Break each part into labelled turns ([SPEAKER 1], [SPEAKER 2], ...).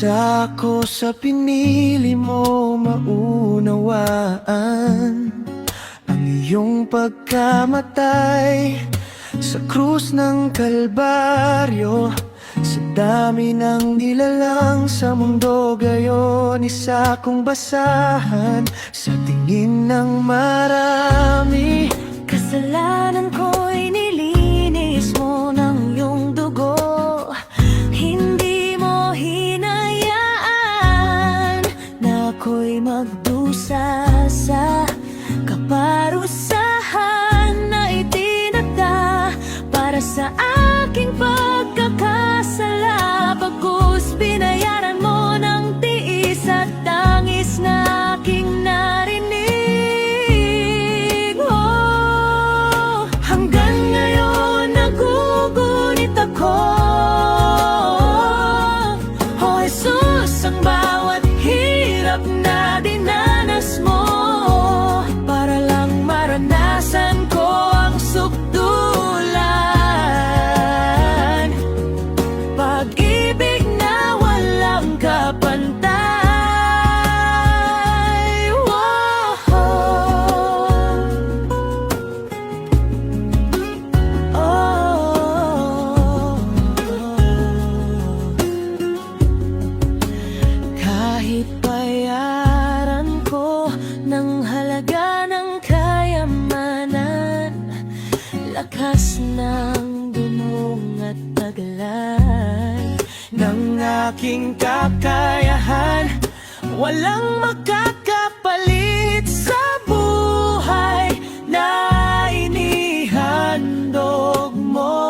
[SPEAKER 1] Isa ko sa pinili mo maunawaan ang iyong pagkamatay sa krus ng Kalbaryo. Sa dami ng nilalang sa mundo gayon, isa kong basahan sa tingin ng marami.
[SPEAKER 2] Kasalanan ko'y nilinis mo ng iyong dugo. Hindi mo hinayaan na ako'y magdusa sa kaparusahan na itinakda para sa aking pagkakasala. Bagkus binayaran mo ng tiis at tangis na aking narinig. Oh, hanggang ngayon nagugunit ako. Oh Jesus, ang bawat hirap na dinanas mo para lang maranasan ko ang sukdulan. Pag-ibig na walang kapantay. Wow. Oh. Kahit bayaran ko ng halaga ng kayamanan, lakas ng dunong at taglan
[SPEAKER 1] Ng aking kakayahan, walang makakapalit sa buhay na inihandog mo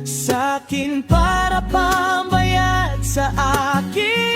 [SPEAKER 1] sa'kin para pambayad sa akin